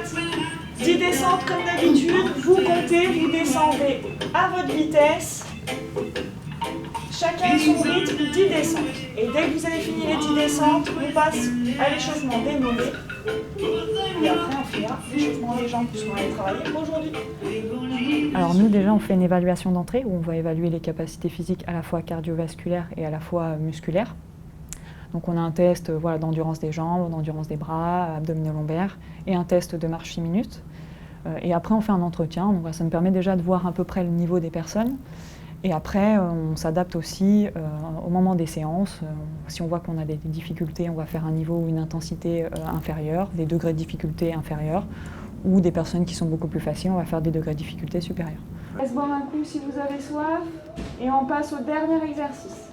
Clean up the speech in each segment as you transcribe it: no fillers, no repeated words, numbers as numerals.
parti. 10 descentes comme d'habitude, vous comptez, vous descendez à votre vitesse. Chacun à son rythme, 10 descentes. Et dès que vous avez fini les 10 descentes, on passe à l'échauffement des mollets. Et après, on finira l'échauffement des jambes, puisqu'on va aller travailler aujourd'hui. Alors nous, déjà, on fait une évaluation d'entrée où on va évaluer les capacités physiques à la fois cardiovasculaires et à la fois musculaires. Donc on a un test d'endurance des jambes, d'endurance des bras, abdominaux-lombaires et un test de marche 6 minutes. Et après, on fait un entretien. Donc ça me permet déjà de voir à peu près le niveau des personnes. Et après, on s'adapte aussi au moment des séances. Si on voit qu'on a des difficultés, on va faire un niveau ou une intensité inférieure, des degrés de difficulté inférieurs, ou des personnes qui sont beaucoup plus faciles, on va faire des degrés de difficulté supérieurs. Laisse boire un coup si vous avez soif, et on passe au dernier exercice.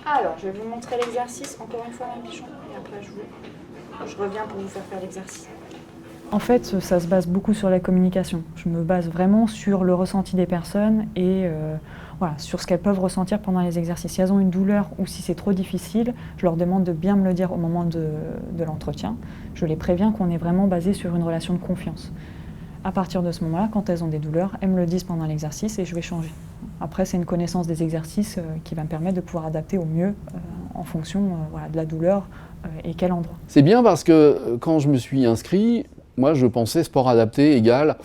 Alors, je vais vous montrer l'exercice, encore une fois mon pichon, et après je reviens pour vous faire l'exercice. En fait, ça se base beaucoup sur la communication. Je me base vraiment sur le ressenti des personnes et sur ce qu'elles peuvent ressentir pendant les exercices. Si elles ont une douleur ou si c'est trop difficile, je leur demande de bien me le dire au moment de l'entretien. Je les préviens qu'on est vraiment basé sur une relation de confiance. À partir de ce moment-là, quand elles ont des douleurs, elles me le disent pendant l'exercice et je vais changer. Après, c'est une connaissance des exercices qui va me permettre de pouvoir adapter au mieux en fonction de la douleur et quel endroit. C'est bien parce que quand je me suis inscrit, moi, je pensais sport adapté égale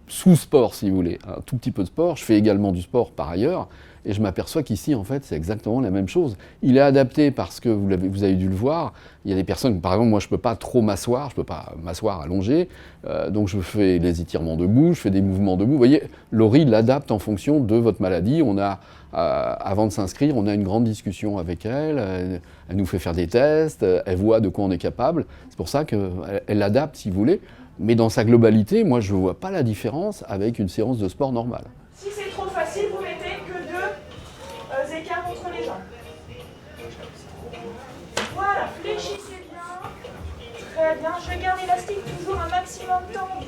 sous-sport, si vous voulez. Un tout petit peu de sport. Je fais également du sport par ailleurs. Et je m'aperçois qu'ici, en fait, c'est exactement la même chose. Il est adapté parce que vous avez dû le voir. Il y a des personnes, par exemple, moi, je ne peux pas trop m'asseoir. Je ne peux pas m'asseoir allongé. Donc, je fais des étirements debout, je fais des mouvements debout. Vous voyez, Laurie l'adapte en fonction de votre maladie. On a, avant de s'inscrire, on a une grande discussion avec elle. Elle nous fait faire des tests. Elle voit de quoi on est capable. C'est pour ça qu'elle l'adapte, si vous voulez. Mais dans sa globalité, moi, je ne vois pas la différence avec une séance de sport normale. Si c'est trop facile, vous mettez que 2 écarts entre les jambes. Voilà, fléchissez bien. Très bien, je garde l'élastique toujours un maximum tendu.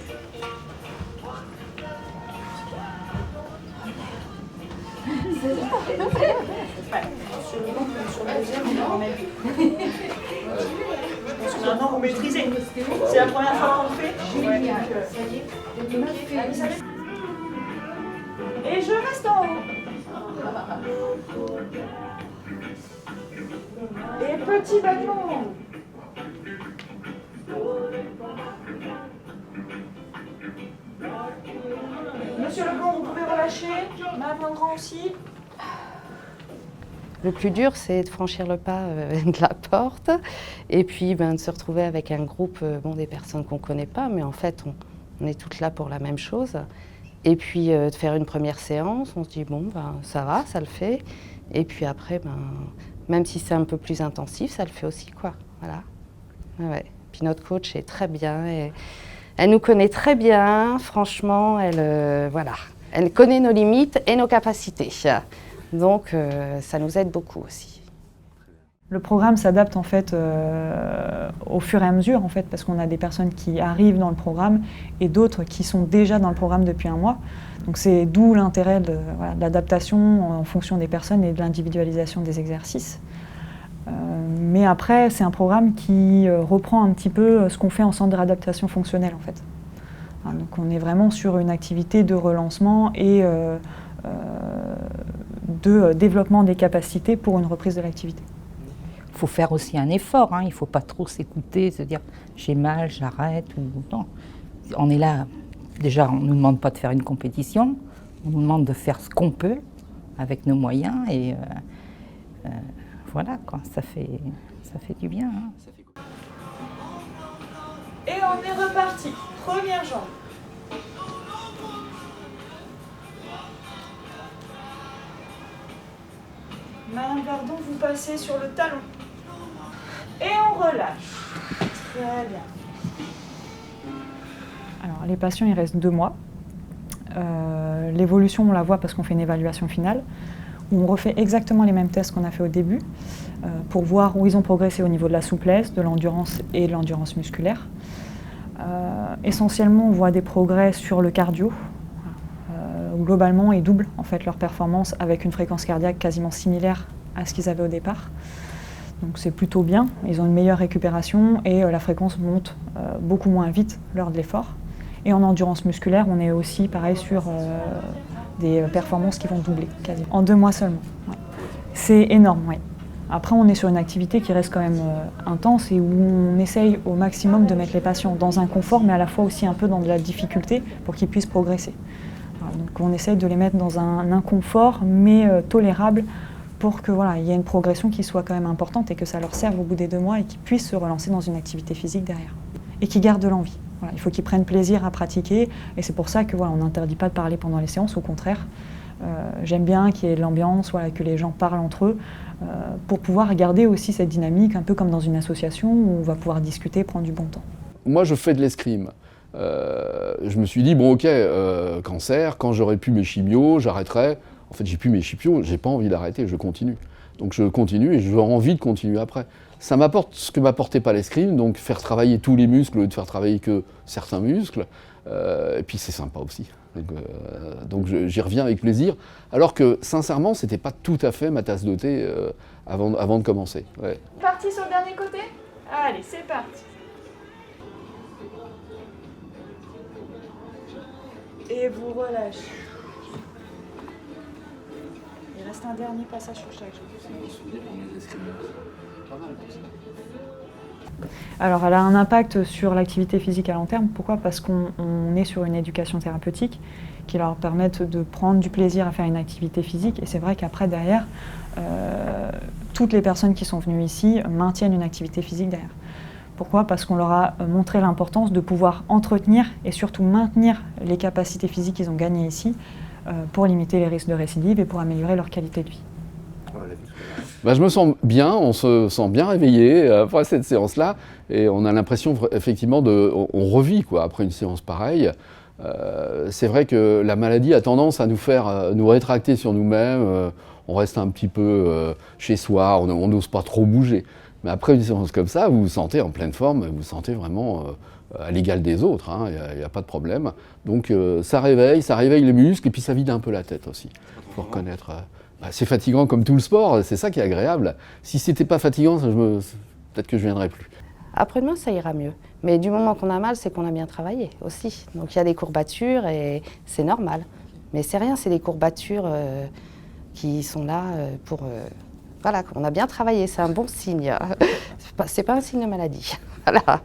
Sur le deuxième, on va en mettre. Je pense que maintenant vous maîtrisez. C'est la première fois qu'on le fait. Ouais. Et je reste en haut. Et petit battement. Monsieur Leblanc, vous pouvez relâcher. Madame Legrand aussi. Le plus dur, c'est de franchir le pas de la porte et puis de se retrouver avec un groupe, des personnes qu'on ne connaît pas, mais en fait, on est toutes là pour la même chose. Et puis, de faire une première séance, on se dit, ça va, ça le fait. Et puis après, même si c'est un peu plus intensif, ça le fait aussi, quoi. Voilà. Ouais. Puis notre coach est très bien. Et elle nous connaît très bien. Franchement, elle connaît nos limites et nos capacités. Donc, ça nous aide beaucoup aussi. Le programme s'adapte en fait au fur et à mesure, en fait, parce qu'on a des personnes qui arrivent dans le programme et d'autres qui sont déjà dans le programme depuis un mois. Donc c'est d'où l'intérêt de l'adaptation en fonction des personnes et de l'individualisation des exercices. Mais après, c'est un programme qui reprend un petit peu ce qu'on fait en centre de réadaptation fonctionnelle, en fait. Donc on est vraiment sur une activité de relancement et de développement des capacités pour une reprise de l'activité. Il faut faire aussi un effort, il ne faut pas trop s'écouter, se dire j'ai mal, j'arrête. Non. On est là, déjà on ne nous demande pas de faire une compétition, on nous demande de faire ce qu'on peut avec nos moyens et voilà, quoi, ça fait du bien. Et on est reparti, première jambe. Madame Verdon, vous passez sur le talon. Et on relâche. Très bien. Alors, les patients, ils restent 2 mois. L'évolution, on la voit parce qu'on fait une évaluation finale, où on refait exactement les mêmes tests qu'on a fait au début, pour voir où ils ont progressé au niveau de la souplesse, de l'endurance et de l'endurance musculaire. Essentiellement, on voit des progrès sur le cardio. Globalement, ils doublent en fait leur performance avec une fréquence cardiaque quasiment similaire à ce qu'ils avaient au départ. Donc c'est plutôt bien, ils ont une meilleure récupération et la fréquence monte beaucoup moins vite lors de l'effort. Et en endurance musculaire, on est aussi pareil sur des performances qui vont doubler quasiment. En 2 mois seulement. Ouais. C'est énorme, oui. Après, on est sur une activité qui reste quand même intense et où on essaye au maximum de mettre les patients dans un confort, mais à la fois aussi un peu dans de la difficulté pour qu'ils puissent progresser. Voilà, donc on essaye de les mettre dans un inconfort, mais tolérable, pour que voilà, il y ait une progression qui soit quand même importante et que ça leur serve au bout des 2 mois et qu'ils puissent se relancer dans une activité physique derrière. Et qu'ils gardent de l'envie. Voilà, il faut qu'ils prennent plaisir à pratiquer et c'est pour ça que voilà, on n'interdit pas de parler pendant les séances, au contraire. J'aime bien qu'il y ait de l'ambiance, voilà, que les gens parlent entre eux, pour pouvoir garder aussi cette dynamique, un peu comme dans une association où on va pouvoir discuter, prendre du bon temps. Moi, je fais de l'escrime. Je me suis dit, bon ok, cancer, quand j'aurai plus mes chimios, j'arrêterai. En fait, j'ai plus mes chimios, j'ai pas envie d'arrêter, je continue. Donc je continue et j'aurai envie de continuer après. Ça m'apporte ce que m'apportait pas l'escrime, donc faire travailler tous les muscles au lieu de faire travailler que certains muscles. Et puis c'est sympa aussi. Donc j'y reviens avec plaisir. Alors que sincèrement, c'était pas tout à fait ma tasse de thé avant de commencer. Ouais. Parti sur le dernier côté? Allez, c'est parti. Et vous relâchez. Il reste un dernier passage sur chaque jambe. Alors elle a un impact sur l'activité physique à long terme. Pourquoi? Parce qu'on est sur une éducation thérapeutique qui leur permet de prendre du plaisir à faire une activité physique. Et c'est vrai qu'après, derrière, toutes les personnes qui sont venues ici maintiennent une activité physique derrière. Pourquoi? Parce qu'on leur a montré l'importance de pouvoir entretenir et surtout maintenir les capacités physiques qu'ils ont gagnées ici pour limiter les risques de récidive et pour améliorer leur qualité de vie. Bah, je me sens bien, on se sent bien réveillé après cette séance-là et on a l'impression effectivement on revit quoi, après une séance pareille. C'est vrai que la maladie a tendance à nous faire nous rétracter sur nous-mêmes, on reste un petit peu chez soi, on n'ose pas trop bouger. Mais après une séance comme ça, vous vous sentez en pleine forme, vous vous sentez vraiment à l'égal des autres, hein, il n'y a pas de problème. Donc ça réveille les muscles et puis ça vide un peu la tête aussi, il faut reconnaître. C'est fatigant comme tout le sport, c'est ça qui est agréable. Si c'était pas fatigant, peut-être que je viendrais plus. Après-demain, ça ira mieux. Mais du moment qu'on a mal, c'est qu'on a bien travaillé aussi. Donc il y a des courbatures et c'est normal. Mais c'est rien, c'est des courbatures qui sont là pour... voilà, on a bien travaillé, c'est un bon signe. C'est pas un signe de maladie. Voilà.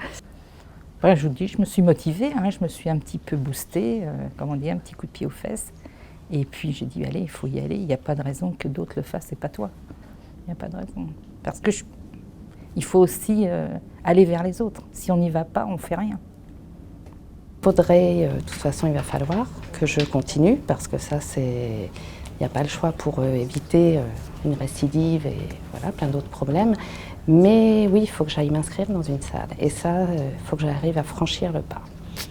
Voilà, je vous dis, je me suis motivée, hein, je me suis un petit peu boostée, comme on dit, un petit coup de pied aux fesses. Et puis j'ai dit, allez, il faut y aller, il n'y a pas de raison que d'autres le fassent et pas toi. Il n'y a pas de raison. Parce que il faut aussi aller vers les autres. Si on n'y va pas, on ne fait rien. De toute façon, il va falloir que je continue, parce que ça, il n'y a pas le choix pour éviter une récidive et voilà, plein d'autres problèmes. Mais oui, il faut que j'aille m'inscrire dans une salle. Et ça, il faut que j'arrive à franchir le pas.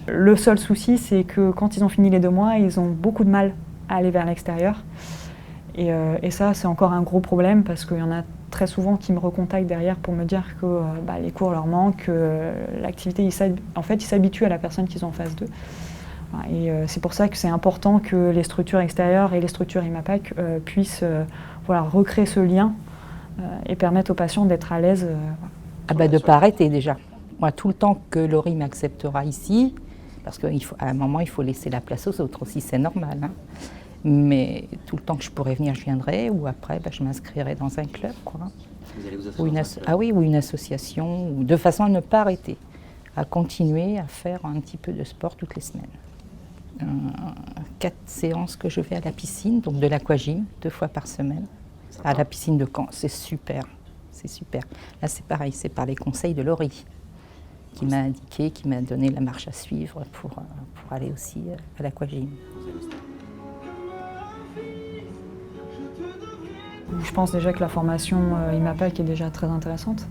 Le seul souci, c'est que quand ils ont fini les 2 mois, ils ont beaucoup de mal à aller vers l'extérieur. Et ça, c'est encore un gros problème parce qu'il y en a très souvent qui me recontactent derrière pour me dire que les cours leur manquent, que l'activité, en fait, ils s'habituent à la personne qu'ils ont en face d'eux. Et c'est pour ça que c'est important que les structures extérieures et les structures IMAPAC puissent recréer ce lien et permettre aux patients d'être à l'aise. De ne pas arrêter déjà. Moi, tout le temps que Laurie m'acceptera ici, parce qu'à un moment, il faut laisser la place aux autres aussi, c'est normal. Hein. Mais tout le temps que je pourrais venir, je viendrai, ou après, je m'inscrirai dans un club. Quoi. Vous allez vous inscrire dans un club ? Ah oui, ou une association, ou de façon à ne pas arrêter, à continuer à faire un petit peu de sport toutes les semaines. 4 séances que je vais à la piscine, donc de l'aquagym, 2 fois par semaine, à la piscine de Caen, c'est super. C'est super. Là, c'est pareil, c'est par les conseils de Laurie qui m'a indiqué, qui m'a donné la marche à suivre pour aller aussi à l'aquagym. Je pense déjà que la formation IMAPAC est déjà très intéressante.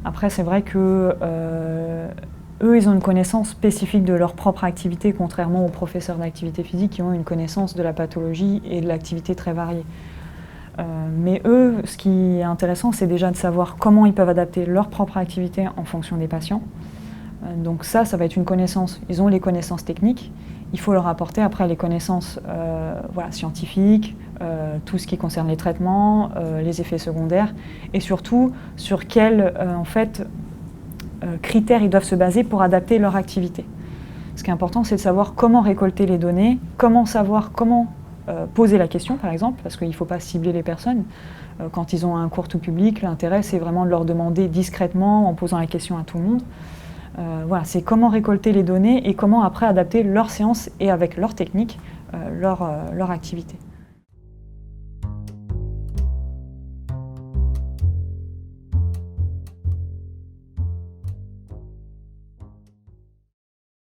Après, c'est vrai que eux, ils ont une connaissance spécifique de leur propre activité, contrairement aux professeurs d'activité physique qui ont une connaissance de la pathologie et de l'activité très variée. Mais eux, ce qui est intéressant, c'est déjà de savoir comment ils peuvent adapter leur propre activité en fonction des patients, Donc ça va être une connaissance. Ils ont les connaissances techniques. Il faut leur apporter après les connaissances scientifiques, tout ce qui concerne les traitements, les effets secondaires, et surtout sur quels critères ils doivent se baser pour adapter leur activité. Ce qui est important, c'est de savoir comment récolter les données, comment poser la question, par exemple, parce qu'il ne faut pas cibler les personnes. Quand ils ont un cours tout public, l'intérêt, c'est vraiment de leur demander discrètement, en posant la question à tout le monde. C'est comment récolter les données et comment après adapter leur séance et avec leur technique, leur activité.